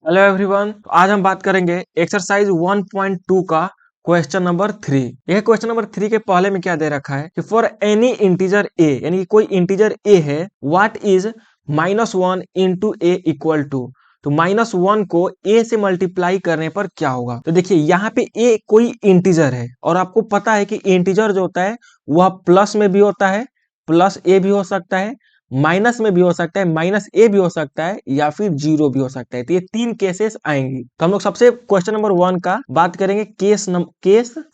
Hello everyone, तो आज हम बात करेंगे एक्सरसाइज 1.2 का क्वेश्चन नंबर 3। यह क्वेश्चन नंबर 3 के पहले में क्या दे रखा है कि फॉर एनी इंटीजर ए, यानी कि कोई इंटीजर ए है, what is -1 into a equal to. तो -1 को ए से मल्टीप्लाई करने पर क्या होगा। तो देखिए यहाँ पे ए कोई इंटीजर है और आपको पता है कि इंटीजर जो होता है वह प्लस में भी होता है, प्लस ए भी हो सकता है, माइनस में भी हो सकता है, माइनस ए भी हो सकता है, या फिर जीरो भी हो सकता है। तो ये तीन केसेस आएंगी। तो हम लोग सबसे क्वेश्चन नंबर 1 का बात करेंगे केस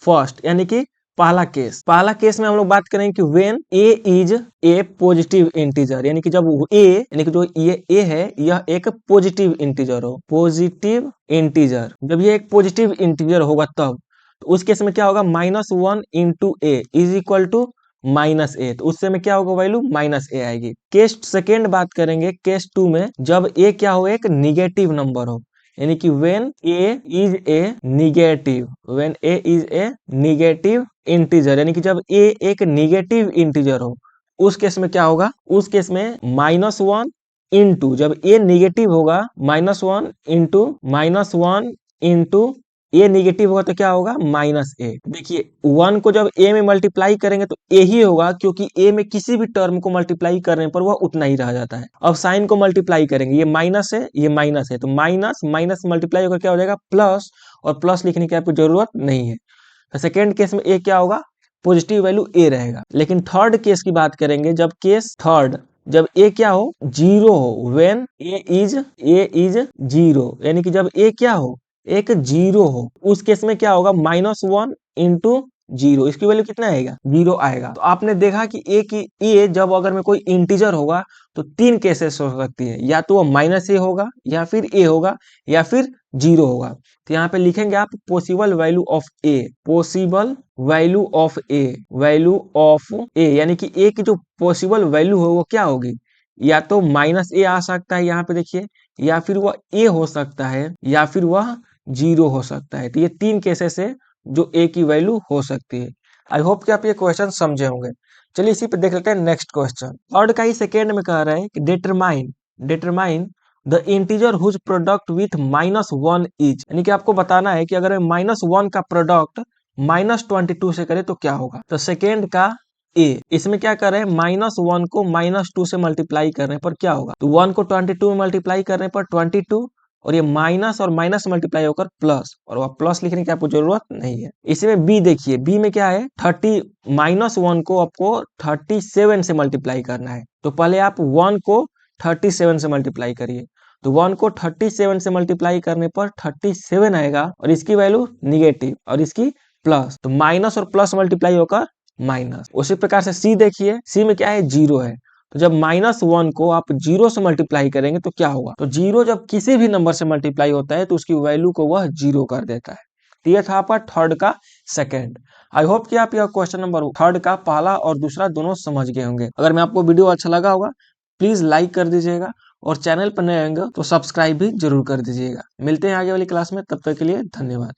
फर्स्ट, यानी कि पहला केस में हम लोग बात करेंगे कि when A is a positive integer, यानी कि जब ए, यानी कि जो ये ए है यह एक पॉजिटिव इंटीजर हो, पॉजिटिव इंटीजर जब ये एक पॉजिटिव इंटीजर होगा तब। तो उस केस में क्या होगा, -1 into a is equal to -a। तो उससे में क्या होगा, वैल्यू -a आएगी। केस सेकेंड बात करेंगे, केस 2 में जब a क्या हो, एक निगेटिव नंबर हो, यानी कि when a is a negative, when a is a negative integer, यानी कि जब a एक निगेटिव इंटीजर हो, उस केस में क्या होगा, उस केस में -1 इंटू, जब a निगेटिव होगा, -1 इंटू ए निगेटिव होगा तो क्या होगा, -a। देखिए 1 को जब a में मल्टीप्लाई करेंगे तो a ही होगा, क्योंकि a में किसी भी टर्म को मल्टीप्लाई करने पर वह उतना ही रह जाता है। अब साइन को मल्टीप्लाई करेंगे, ये माइनस है, ये माइनस है, तो माइनस माइनस मल्टीप्लाई होकर क्या हो जाएगा, प्लस, और प्लस लिखने की आपको जरूरत नहीं है। तो सेकेंड केस में a क्या होगा, पॉजिटिव वैल्यू a रहेगा। लेकिन थर्ड केस की बात करेंगे, जब केस थर्ड, जब a क्या हो, जीरो हो, व्हेन a इज जीरो, यानी कि जब a क्या हो, एक जीरो हो, उस केस में क्या होगा, -1 इंटू जीरो, इसकी वैल्यू कितना आएगा, जीरो आएगा। तो आपने देखा कि ए जब अगर में कोई इंटीजर होगा तो तीन केसेस हो सकती है, या तो वो -a होगा, या फिर a होगा, या फिर जीरो होगा। तो यहाँ पे लिखेंगे आप possible value of A, possible value of A, value of A, यानी कि ए की जो पॉसिबल वैल्यू हो वो क्या होगी, या तो -a आ सकता है यहाँ पे देखिए, या फिर वह a हो सकता है, या फिर वह जीरो हो सकता है। तो ये तीन केसेस है जो ए की वैल्यू हो सकती है। आई होप कि आप ये क्वेश्चन समझे होंगे। चलिए इसी पे देख लेते हैं नेक्स्ट क्वेश्चन। थर्ड का ही सेकेंड में कह रहा है कि determine the integer whose product with -1 is, यानी कि आपको बताना है कि अगर -1 का प्रोडक्ट -22 से करे तो क्या होगा। तो सेकेंड का ए, इसमें क्या कर रहे हैं, -1 को -2 से मल्टीप्लाई करने पर क्या होगा। तो 1 को 22 में मल्टीप्लाई करने पर 22, और ये माइनस और माइनस मल्टीप्लाई होकर प्लस, और वह प्लस लिखने की आपको जरूरत नहीं है। इसमें बी देखिए, बी में क्या है, 30 -1 को आपको 37 से मल्टीप्लाई करना है। तो पहले आप 1 को 37 से मल्टीप्लाई करिए। तो 1 को 37 से मल्टीप्लाई करने पर 37 आएगा, और इसकी वैल्यू निगेटिव और इसकी प्लस, तो माइनस और प्लस मल्टीप्लाई होकर माइनस। उसी प्रकार से सी देखिए, सी में क्या है, जीरो है। तो जब -1 को आप जीरो से मल्टीप्लाई करेंगे तो क्या होगा, तो जीरो जब किसी भी नंबर से मल्टीप्लाई होता है तो उसकी वैल्यू को वह जीरो कर देता है। तो ये था आपका थर्ड का सेकंड। आई होप कि आप यह क्वेश्चन नंबर थर्ड का पहला और दूसरा दोनों समझ गए होंगे। अगर मैं आपको वीडियो अच्छा लगा होगा प्लीज लाइक कर दीजिएगा, और चैनल पर नए आएंगे तो सब्सक्राइब भी जरूर कर दीजिएगा। मिलते हैं आगे वाली क्लास में, तब तक के लिए धन्यवाद।